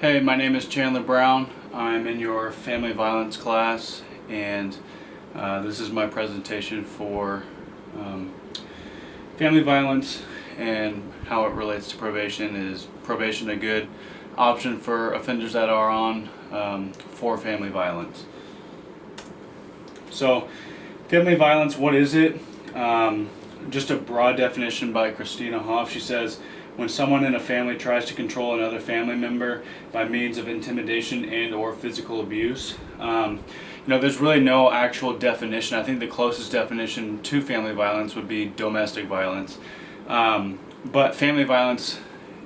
Hey, my name is Chandler Brown. I'm in your family violence class, and this is my presentation for family violence and how it relates to probation. Is probation a good option for offenders that are on for family violence? So, family violence, what is it? Just a broad definition by Christina Hoff. She says, when someone in a family tries to control another family member by means of intimidation and or physical abuse. There's really no actual definition. I think the closest definition to family violence would be domestic violence. But family violence,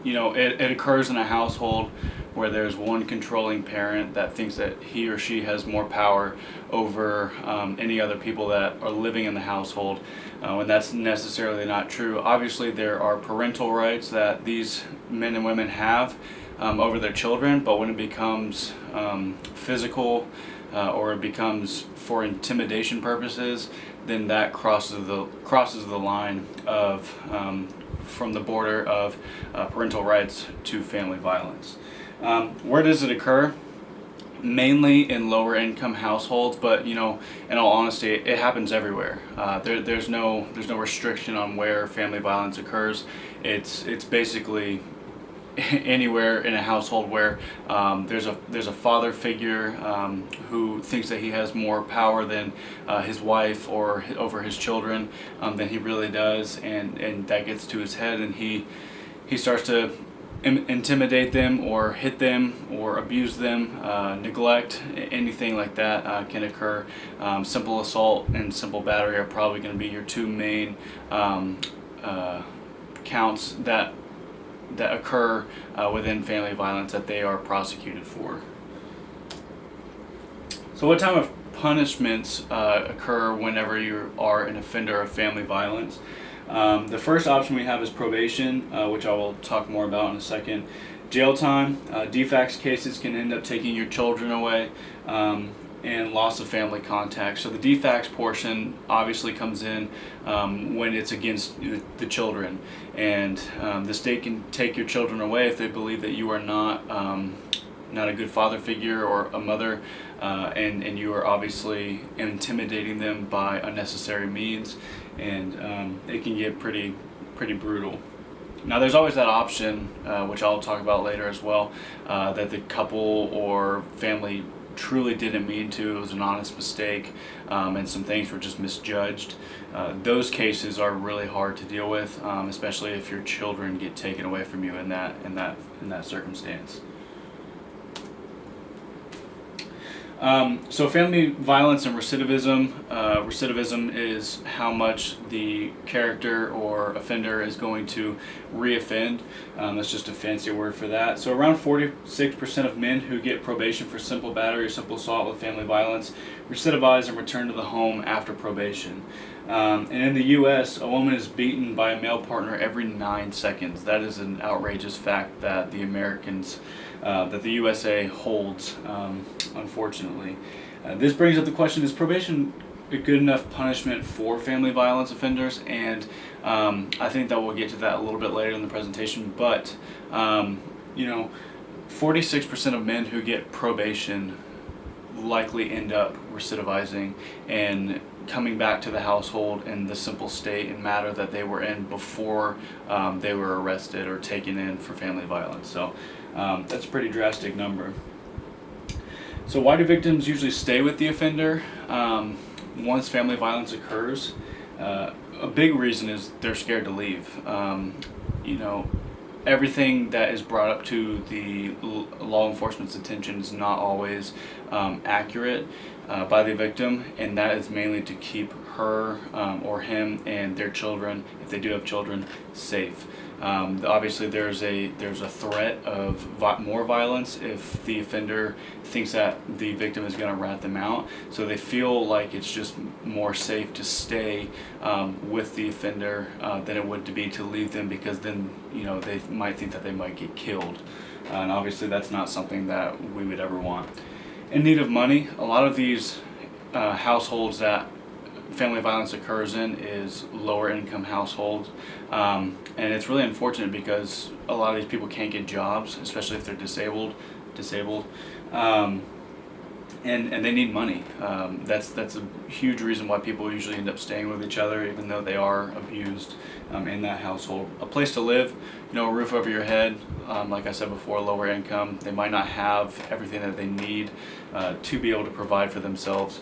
it occurs in a household where there's one controlling parent that thinks that he or she has more power over any other people that are living in the household, when that's necessarily not true. Obviously, there are parental rights that these men and women have over their children, but when it becomes physical or it becomes for intimidation purposes, then that crosses the line of from the border of parental rights to family violence. Where does it occur? Mainly in lower income households, but in all honesty, it happens everywhere. There's no restriction on where family violence occurs. It's basically anywhere in a household where there's a father figure who thinks that he has more power than his wife or over his children than he really does, and that gets to his head, and he starts to intimidate them or hit them or abuse them. Neglect, anything like that can occur. Simple assault and simple battery are probably going to be your two main counts that occur within family violence that they are prosecuted for. So what type of punishments occur whenever you are an offender of family violence? The first option we have is probation, which I will talk more about in a second. Jail time. DFACS cases can end up taking your children away, and loss of family contact. So the DFACS portion obviously comes in when it's against the children, and the state can take your children away if they believe that you are not a good father figure or a mother, and you are obviously intimidating them by unnecessary means, and it can get pretty brutal. Now there's always that option, which I'll talk about later as well, that the couple or family truly didn't mean to. It was an honest mistake, and some things were just misjudged. Those cases are really hard to deal with, especially if your children get taken away from you in that circumstance. So family violence and recidivism. Recidivism is how much the character or offender is going to reoffend. That's just a fancy word for that. So around 46% of men who get probation for simple battery or simple assault with family violence recidivize and return to the home after probation. And in the U.S., a woman is beaten by a male partner every 9 seconds. That is an outrageous fact that the USA holds, unfortunately. This brings up the question, is probation a good enough punishment for family violence offenders? And I think that we'll get to that a little bit later in the presentation, but 46% of men who get probation likely end up recidivizing and coming back to the household in the simple state and matter that they were in before they were arrested or taken in for family violence. So that's a pretty drastic number. So why do victims usually stay with the offender once family violence occurs? A big reason is they're scared to leave. Everything that is brought up to the law enforcement's attention is not always accurate by the victim, and that is mainly to keep her or him and their children, if they do have children, safe. Obviously, there's a threat of more violence if the offender thinks that the victim is going to rat them out. So they feel like it's just more safe to stay with the offender than it would to be to leave them, because then they might think that they might get killed, and obviously that's not something that we would ever want. In need of money, a lot of these households that family violence occurs in is lower income households, and it's really unfortunate because a lot of these people can't get jobs, especially if they're disabled. disabled. And they need money. That's a huge reason why people usually end up staying with each other, even though they are abused in that household. A place to live, a roof over your head. Like I said before, lower income. They might not have everything that they need to be able to provide for themselves,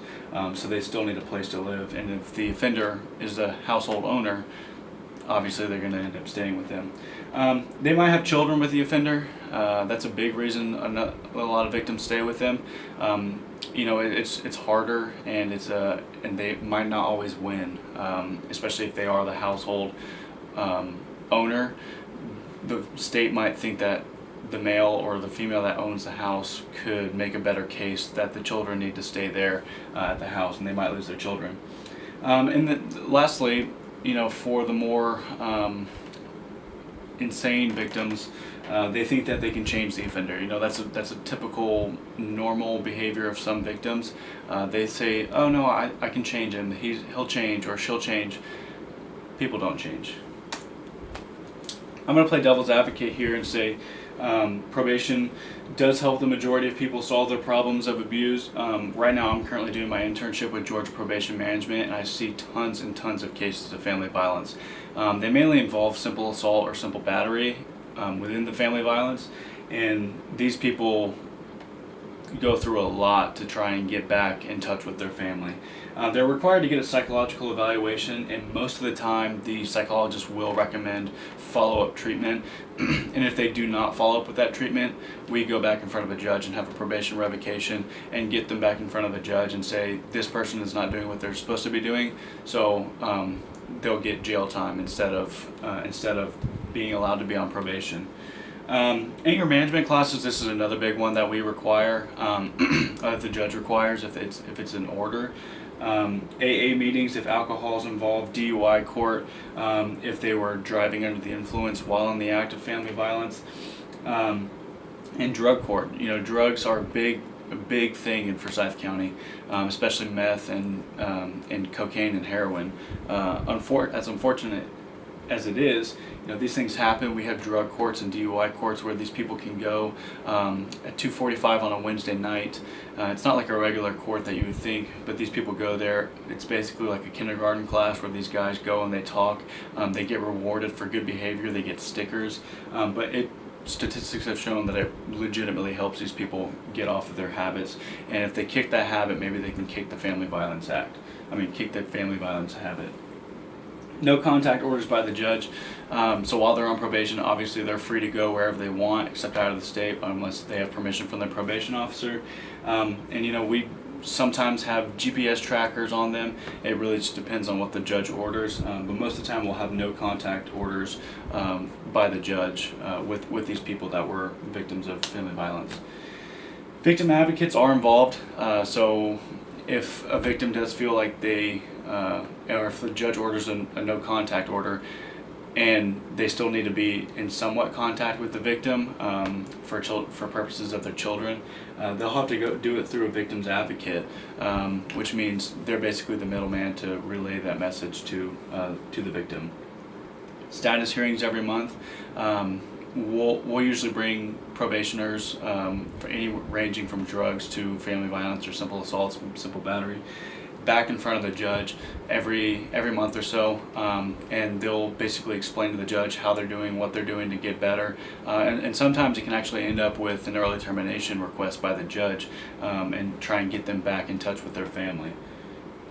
so they still need a place to live. And if the offender is the household owner, obviously they're going to end up staying with them. They might have children with the offender. That's a big reason a lot of victims stay with them. It's harder, and and they might not always win, especially if they are the household owner. The state might think that the male or the female that owns the house could make a better case that the children need to stay there at the house, and they might lose their children. Lastly, for the more insane victims, they think that they can change the offender. That's a typical normal behavior of some victims. They say, "Oh no, I can change him. He'll change or she'll change." People don't change. I'm going to play devil's advocate here and say probation does help the majority of people solve their problems of abuse. Right now I'm currently doing my internship with Georgia Probation Management, and I see tons and tons of cases of family violence. They mainly involve simple assault or simple battery within the family violence, and these people go through a lot to try and get back in touch with their family. They're required to get a psychological evaluation, and most of the time the psychologist will recommend follow-up treatment. And if they do not follow up with that treatment, we go back in front of a judge and have a probation revocation and get them back in front of a judge and say this person is not doing what they're supposed to be doing, so they'll get jail time instead of being allowed to be on probation. Anger management classes, this is another big one that we require, that the judge requires if it's an order. AA meetings if alcohol is involved, DUI court if they were driving under the influence while in the act of family violence, and drug court. Drugs are a big thing in Forsyth County, especially meth and cocaine and heroin. As unfortunate as it is, these things happen. We have drug courts and DUI courts where these people can go at 2:45 on a Wednesday night. It's not like a regular court that you would think, but these people go there. It's basically like a kindergarten class where these guys go and they talk. They get rewarded for good behavior. They get stickers, but statistics have shown that it legitimately helps these people get off of their habits. And if they kick that habit, maybe they can kick the family violence habit. No contact orders by the judge. So while they're on probation, obviously they're free to go wherever they want, except out of the state, unless they have permission from their probation officer. We sometimes have GPS trackers on them. It really just depends on what the judge orders. But most of the time we'll have no contact orders by the judge with these people that were victims of family violence. Victim advocates are involved. So if a victim does feel like or if the judge orders a no contact order and they still need to be in somewhat contact with the victim for purposes of their children, they'll have to go do it through a victim's advocate, which means they're basically the middleman to relay that message to the victim. Status hearings every month. We'll usually bring probationers for ranging from drugs to family violence or simple assaults, simple battery, back in front of the judge every month or so, and they'll basically explain to the judge how they're doing, what they're doing to get better, and sometimes it can actually end up with an early termination request by the judge, and try and get them back in touch with their family.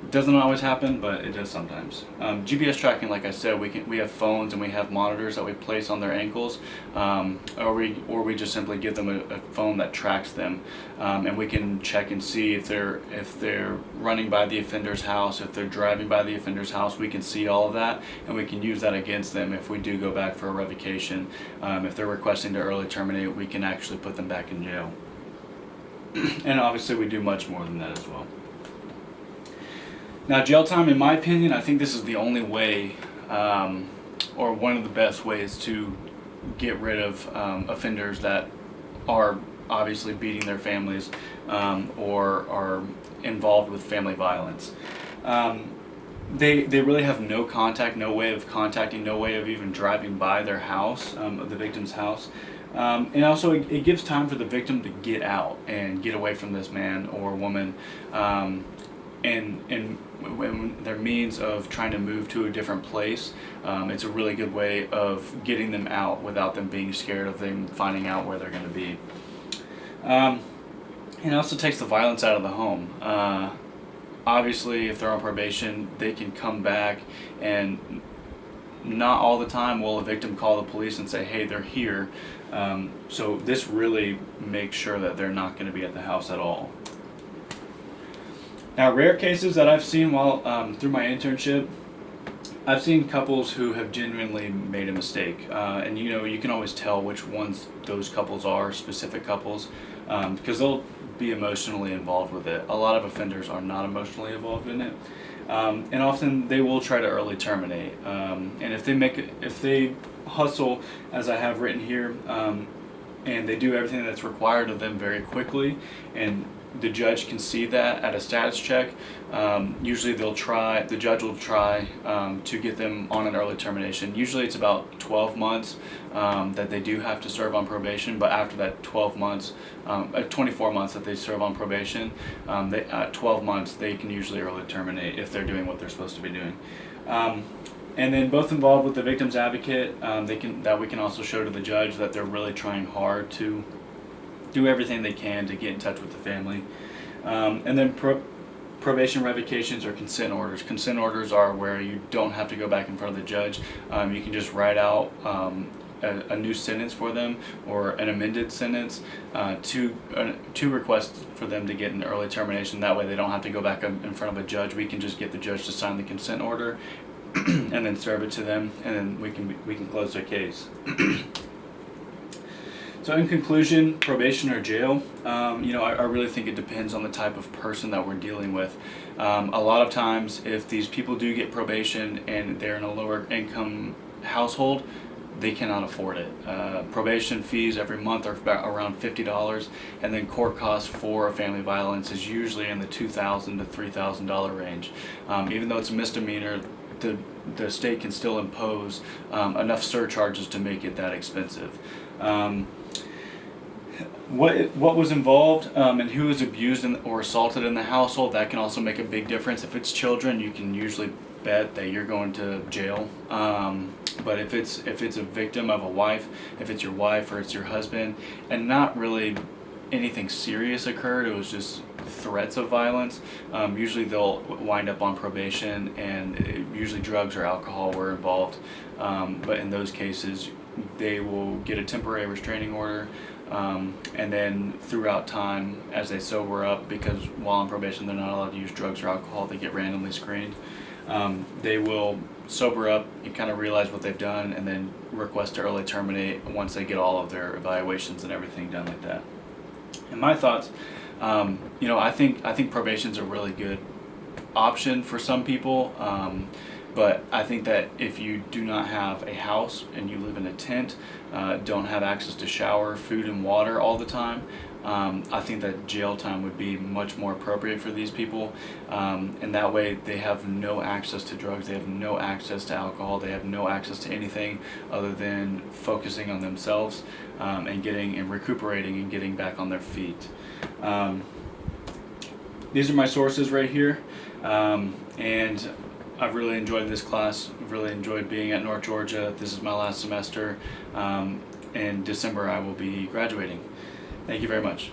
It doesn't always happen, but it does sometimes. GPS tracking, like I said, we have phones and we have monitors that we place on their ankles, or we just simply give them a phone that tracks them, and we can check and see if they're running by the offender's house, if they're driving by the offender's house. We can see all of that, and we can use that against them if we do go back for a revocation. If they're requesting to early terminate, we can actually put them back in jail. And obviously we do much more than that as well. Now, jail time, in my opinion, I think this is the only way, or one of the best ways to get rid of offenders that are obviously beating their families or are involved with family violence. They really have no contact, no way of contacting, no way of even driving by their house, the victim's house. And also, it gives time for the victim to get out and get away from this man or woman, and when their means of trying to move to a different place, it's a really good way of getting them out without them being scared of them finding out where they're going to be. And it also takes the violence out of the home. Obviously, if they're on probation, they can come back, and not all the time will a victim call the police and say, hey, they're here. So this really makes sure that they're not going to be at the house at all. Now, rare cases that I've seen while through my internship, I've seen couples who have genuinely made a mistake, and you can always tell which ones those couples are, specific couples, because they'll be emotionally involved with it. A lot of offenders are not emotionally involved in it, and often they will try to early terminate. And if they hustle, as I have written here, and they do everything that's required of them very quickly, and the judge can see that at a status check, usually the judge will try to get them on an early termination. Usually it's about 12 months that they do have to serve on probation, but after that 12 months, 24 months that they serve on probation, 12 months they can usually early terminate if they're doing what they're supposed to be doing. And then both involved with the victim's advocate, we can also show to the judge that they're really trying hard to do everything they can to get in touch with the family. And then probation revocations or consent orders. Consent orders are where you don't have to go back in front of the judge. You can just write out a new sentence for them or an amended sentence to request for them to get an early termination. That way they don't have to go back in front of a judge. We can just get the judge to sign the consent order and then serve it to them, and then we can close their case. So in conclusion, probation or jail, I really think it depends on the type of person that we're dealing with. A lot of times, if these people do get probation and they're in a lower income household, they cannot afford it. Probation fees every month are around $50, and then court costs for family violence is usually in the $2,000 to $3,000 range. Even though it's a misdemeanor, the state can still impose enough surcharges to make it that expensive. What was involved and who was abused or assaulted in the household, that can also make a big difference. If it's children, you can usually bet that you're going to jail. But if it's a victim of a wife, if it's your wife or it's your husband, and not really anything serious occurred, it was just threats of violence, usually they'll wind up on probation, and usually drugs or alcohol were involved. But in those cases, they will get a temporary restraining order, and then throughout time, as they sober up, because while on probation they're not allowed to use drugs or alcohol, they get randomly screened. They will sober up and kind of realize what they've done, and then request to early terminate once they get all of their evaluations and everything done like that. And my thoughts, I think probation's a really good option for some people. But I think that if you do not have a house and you live in a tent, don't have access to shower, food, and water all the time, I think that jail time would be much more appropriate for these people. And that way they have no access to drugs, they have no access to alcohol, they have no access to anything other than focusing on themselves and recuperating and getting back on their feet. These are my sources right here. And I've really enjoyed this class. I've really enjoyed being at North Georgia. This is my last semester. In December I will be graduating. Thank you very much.